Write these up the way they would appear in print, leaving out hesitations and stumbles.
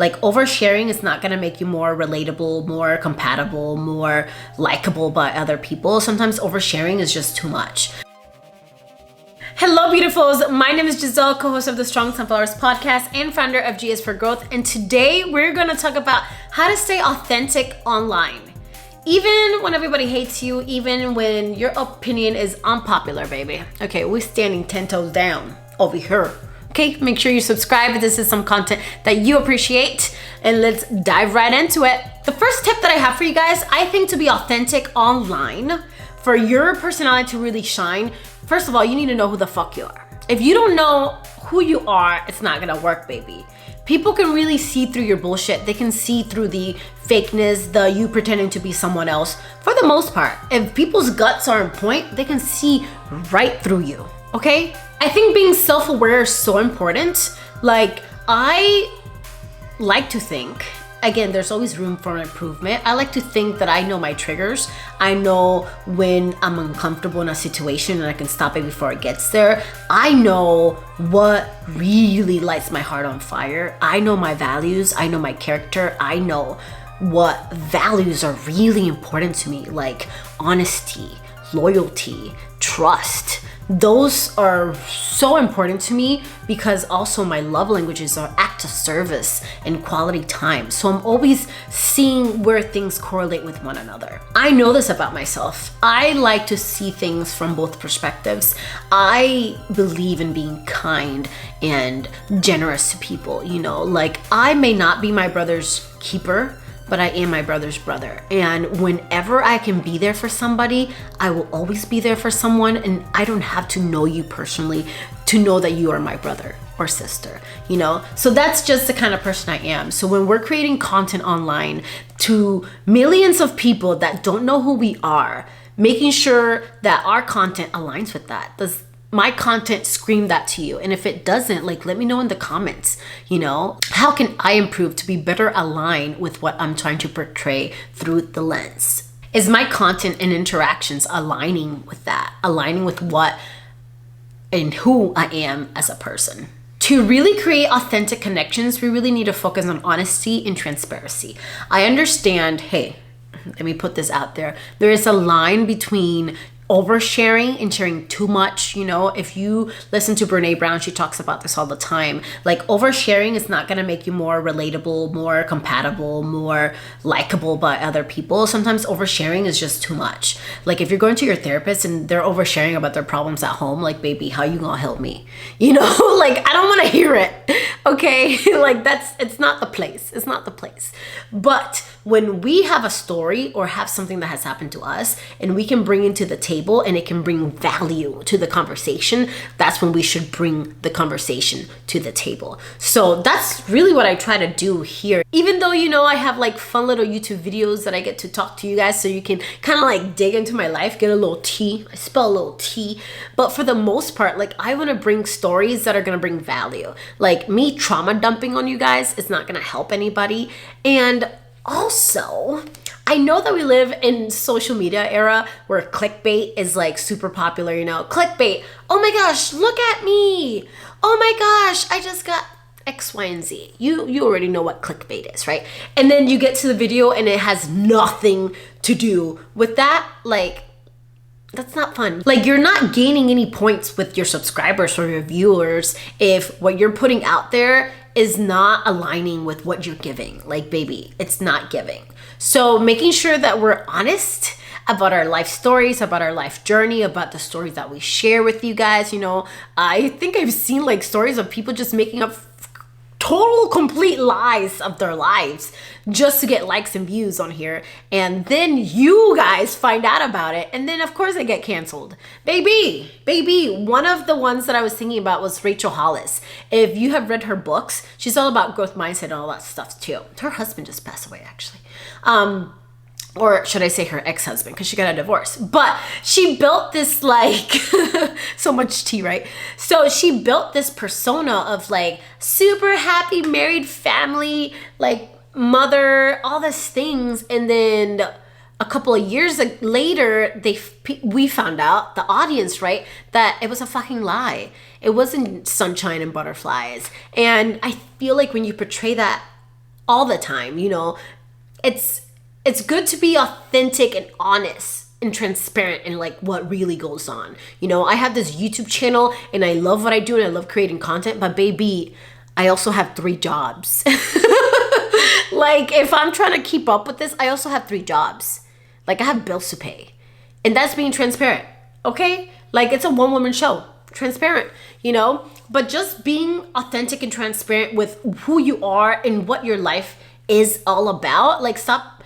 Like, oversharing is not gonna make you more relatable, more compatible, more likable by other people. Sometimes oversharing is just too much. Hello, beautifuls. My name is Giselle, co-host of the Strong Sunflowers podcast and founder of G is for Growth. And today we're gonna talk about how to stay authentic online. Even when everybody hates you, even when your opinion is unpopular, baby. Okay, we're standing 10 toes down over here. Okay, make sure you subscribe if this is some content that you appreciate, and let's dive right into it. The first tip that I have for you guys, I think to be authentic online, for your personality to really shine, first of all, you need to know who the fuck you are. If you don't know who you are, it's not gonna work, baby. People can really see through your bullshit. They can see through the fakeness, the you pretending to be someone else. For the most part, if people's guts are on point, they can see right through you, okay? I think being self-aware is so important. Like, I like to think, again, there's always room for improvement. I like to think that I know my triggers. I know when I'm uncomfortable in a situation and I can stop it before it gets there. I know what really lights my heart on fire. I know my values. I know my character. I know what values are really important to me, like honesty, loyalty, trust. Those are so important to me because also my love languages are acts of service and quality time. So I'm always seeing where things correlate with one another. I know this about myself. I like to see things from both perspectives. I believe in being kind and generous to people, you know, like I may not be my brother's keeper, but I am my brother's brother. And whenever I can be there for somebody, I will always be there for someone, and I don't have to know you personally to know that you are my brother or sister, you know? So that's just the kind of person I am. So when we're creating content online to millions of people that don't know who we are, making sure that our content aligns with that. Does my content scream that to you? And if it doesn't, like, let me know in the comments, you know? How can I improve to be better aligned with what I'm trying to portray through the lens? Is my content and interactions aligning with that? Aligning with what and who I am as a person? To really create authentic connections, we really need to focus on honesty and transparency. I understand, hey, let me put this out there. There is a line between oversharing and sharing too much. You know, if you listen to Brene Brown, she talks about this all the time. Like, oversharing is not gonna make you more relatable, more compatible, more likable by other people. Sometimes oversharing is just too much. Like, if you're going to your therapist and they're oversharing about their problems at home, like, baby, how you gonna help me? You know, like, I don't wanna hear it, okay? Like, it's not the place. It's not the place. But when we have a story or have something that has happened to us and we can bring into the table and it can bring value to the conversation, that's when we should bring the conversation to the table. So that's really what I try to do here. Even though, you know, I have like fun little YouTube videos that I get to talk to you guys so you can kind of like dig into my life, get a little tea. I spill a little tea. But for the most part, like, I want to bring stories that are going to bring value. Like, me trauma dumping on you guys is not going to help anybody. And also, I know that we live in social media era where clickbait is like super popular, you know, clickbait. Oh my gosh, look at me. Oh my gosh, I just got X, Y, and Z. You already know what clickbait is, right? And then you get to the video and it has nothing to do with that. Like, that's not fun. Like, you're not gaining any points with your subscribers or your viewers if what you're putting out there is not aligning with what you're giving. Like, baby, it's not giving. So making sure that we're honest about our life stories, about our life journey, about the stories that we share with you guys. You know, I think I've seen like stories of people just making up total complete lies of their lives just to get likes and views on here, and then you guys find out about it, and then of course they get canceled. Baby, one of the ones that I was thinking about was Rachel Hollis. If you have read her books, she's all about growth mindset and all that stuff too. Her husband just passed away, actually. Or should I say her ex-husband, because she got a divorce. But she built this like, so much tea, right? So she built this persona of like super happy married family, like mother, all these things. And then a couple of years later, we found out, the audience, right, that it was a fucking lie. It wasn't sunshine and butterflies. And I feel like when you portray that all the time, you know. It's good to be authentic and honest and transparent in like what really goes on. You know, I have this YouTube channel and I love what I do and I love creating content, but baby, I also have 3 jobs. Like if I'm trying to keep up with this, I also have 3 jobs. Like I have bills to pay. And that's being transparent, okay? Like it's a one-woman show, transparent, you know? But just being authentic and transparent with who you are and what your life is all about. Like stop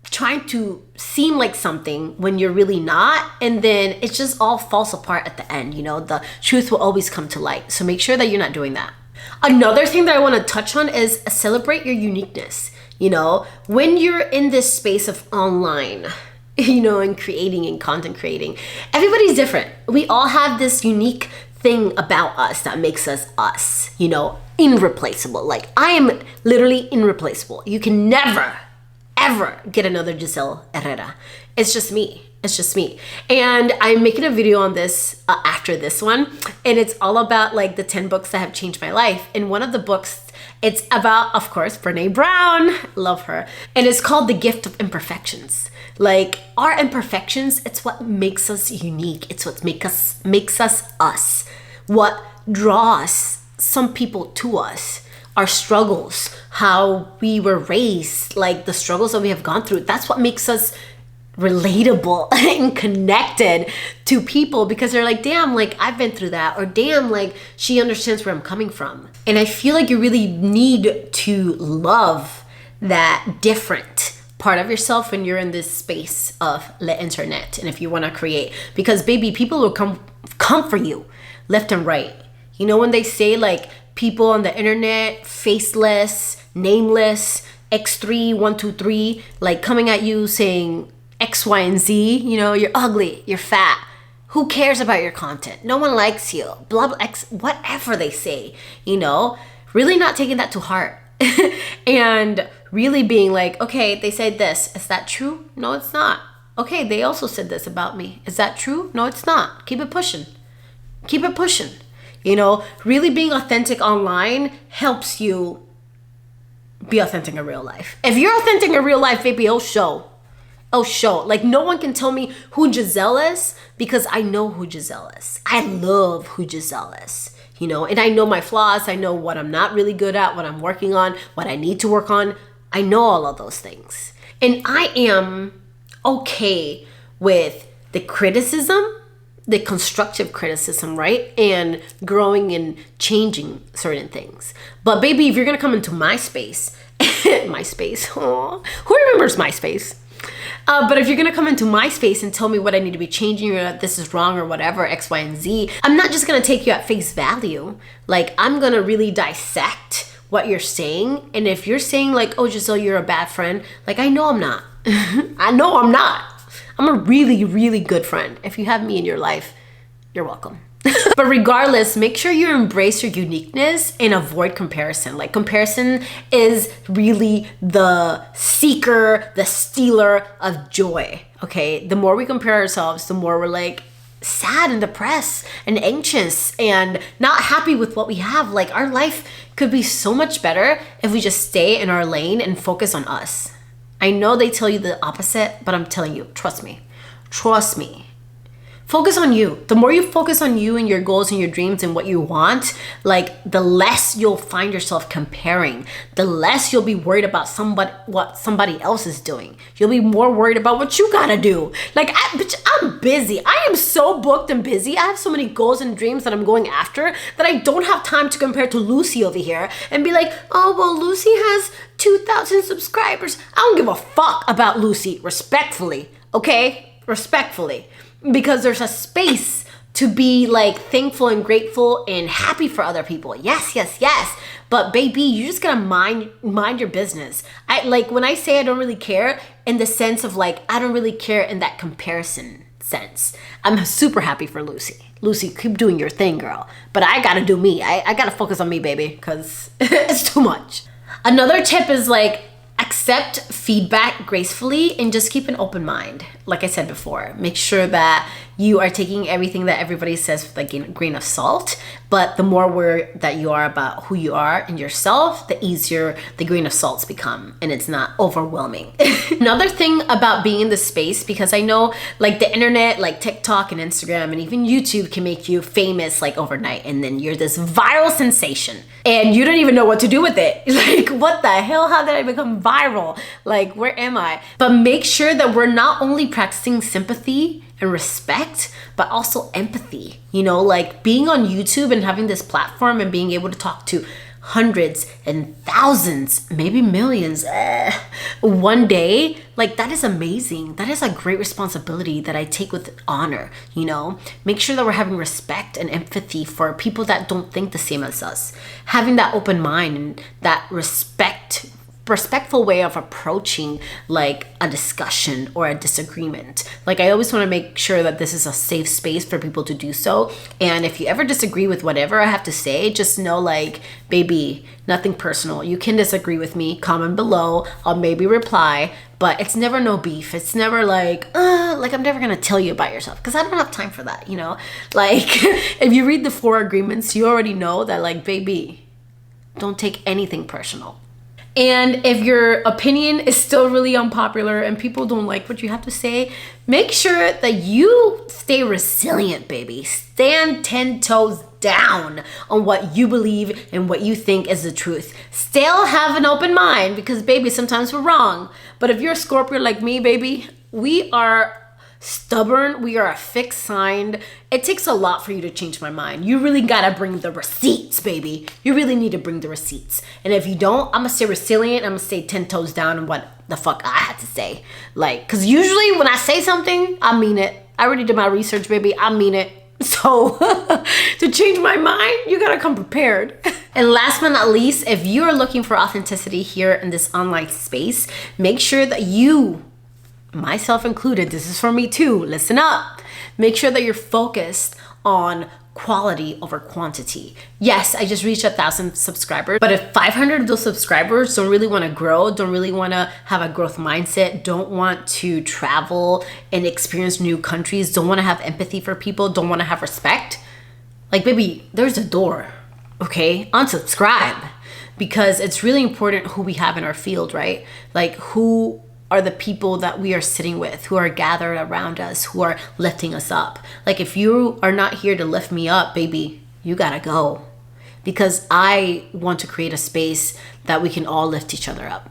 trying to seem like something when you're really not, and then it just all falls apart at the end, you know? The truth will always come to light. So make sure that you're not doing that. Another thing that I want to touch on is celebrate your uniqueness. You know, when you're in this space of online, you know, and creating and content creating, everybody's different. We all have this unique thing about us that makes us, you know, irreplaceable. Like I am literally irreplaceable. You can never, ever get another Giselle Herrera. It's just me. It's just me. And I'm making a video on this after this one. And it's all about like the 10 books that have changed my life. And one of the books, it's about, of course, Brene Brown. Love her. And it's called The Gift of Imperfections. Like our imperfections, it's what makes us unique. It's what makes us us. What draws some people to us. Our struggles, how we were raised, like the struggles that we have gone through. That's what makes us relatable and connected to people, because they're like, damn, like I've been through that, or damn, like she understands where I'm coming from. And I feel like you really need to love that different part of yourself when you're in this space of the internet, and if you want to create, because baby, people will come for you left and right. You know, when they say like people on the internet, faceless, nameless, X3, 123, like coming at you saying X, Y, and Z, you know, you're ugly, you're fat. Who cares about your content? No one likes you. Blah, blah, X, whatever they say, you know, really not taking that to heart. And really being like, okay, they said this. Is that true? No, it's not. Okay, they also said this about me. Is that true? No, it's not. Keep it pushing. Keep it pushing. You know, really being authentic online helps you be authentic in real life. If you're authentic in real life, baby, oh show. Oh, show. Like no one can tell me who Giselle is, because I know who Giselle is. I love who Giselle is, you know, and I know my flaws. I know what I'm not really good at, what I'm working on, what I need to work on. I know all of those things. And I am okay with the criticism, the constructive criticism, right? And growing and changing certain things. But baby, if you're going to come into my space, who remembers MySpace? But if you're gonna come into my space and tell me what I need to be changing, or that this is wrong or whatever, X, Y, and Z, I'm not just gonna take you at face value. Like I'm gonna really dissect what you're saying. And if you're saying like, oh Giselle, you're a bad friend, like I know I'm not. I know I'm not. I'm a really, really good friend. If you have me in your life, you're welcome. But regardless, make sure you embrace your uniqueness and avoid comparison. Like comparison is really the seeker, the stealer of joy. Okay, the more we compare ourselves, the more we're like sad and depressed and anxious and not happy with what we have. Like our life could be so much better if we just stay in our lane and focus on us. I know they tell you the opposite, but I'm telling you, trust me. Trust me. Focus on you. The more you focus on you and your goals and your dreams and what you want, like the less you'll find yourself comparing, the less you'll be worried about what somebody else is doing. You'll be more worried about what you gotta do. Like, I'm busy. I am so booked and busy. I have so many goals and dreams that I'm going after that I don't have time to compare to Lucy over here and be like, oh, well, Lucy has 2,000 subscribers. I don't give a fuck about Lucy, respectfully, okay? Respectfully. Because there's a space to be like thankful and grateful and happy for other people. Yes, yes, yes. But baby, you just gotta mind your business. I like when I say I don't really care in the sense of like, I don't really care in that comparison sense. I'm super happy for Lucy. Lucy, keep doing your thing, girl. But I gotta do me. I gotta focus on me, baby, because it's too much. Another tip is like, accept feedback gracefully and just keep an open mind. Like I said before, make sure that you are taking everything that everybody says with like a grain of salt, but the more aware that you are about who you are and yourself, the easier the grain of salts become, and it's not overwhelming. Another thing about being in this space, because I know like the internet, like TikTok and Instagram and even YouTube can make you famous like overnight, and then you're this viral sensation and you don't even know what to do with it. Like, what the hell? How did I become viral? Like, where am I? But make sure that we're not only practicing sympathy and respect, but also empathy. You know, like being on YouTube and having this platform and being able to talk to hundreds and thousands, maybe millions one day, like that is amazing. That is a great responsibility that I take with honor. You know, make sure that we're having respect and empathy for people that don't think the same as us, having that open mind and that respectful way of approaching like a discussion or a disagreement. Like, I always want to make sure that this is a safe space for people to do so. And if you ever disagree with whatever I have to say, just know, like, baby, nothing personal. You can disagree with me, comment below, I'll maybe reply, but it's never no beef. It's never like I'm never gonna tell you about yourself, because I don't have time for that, you know? Like, if you read the 4 agreements, you already know that, like, baby, don't take anything personal. And if your opinion is still really unpopular and people don't like what you have to say, make sure that you stay resilient, baby. Stand 10 toes down on what you believe and what you think is the truth. Still have an open mind, because baby, sometimes we're wrong. But if you're a Scorpio like me, baby, we are stubborn, we are a fixed sign. It takes a lot for you to change my mind. You really gotta bring the receipts, baby. You really need to bring the receipts. And if you don't, I'm gonna stay resilient. I'm gonna stay 10 toes down on what the fuck I had to say. Like, cause usually when I say something, I mean it. I already did my research, baby. I mean it. So to change my mind, you gotta come prepared. And last but not least, if you're looking for authenticity here in this online space, make sure that you, myself included, this is for me too, listen up. Make sure that you're focused on quality over quantity. Yes, I just reached 1,000 subscribers, but if 500 of those subscribers don't really want to grow, don't really want to have a growth mindset, don't want to travel and experience new countries, don't want to have empathy for people, don't want to have respect, like, baby, there's a door, okay? Unsubscribe, because it's really important who we have in our field, right? Like, who are the people that we are sitting with, who are gathered around us, who are lifting us up. Like, if you are not here to lift me up, baby, you gotta go. Because I want to create a space that we can all lift each other up.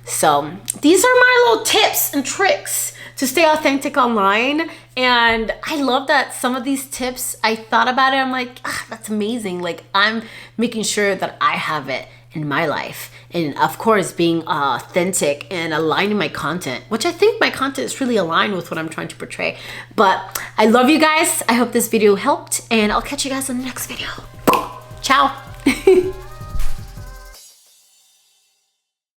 So these are my little tips and tricks to stay authentic online. And I love that some of these tips, I thought about it, I'm like, that's amazing. Like, I'm making sure that I have it in my life, and of course being authentic and aligning my content, which I think my content is really aligned with what I'm trying to portray. But I love you guys. I hope this video helped, and I'll catch you guys in the next video. Ciao.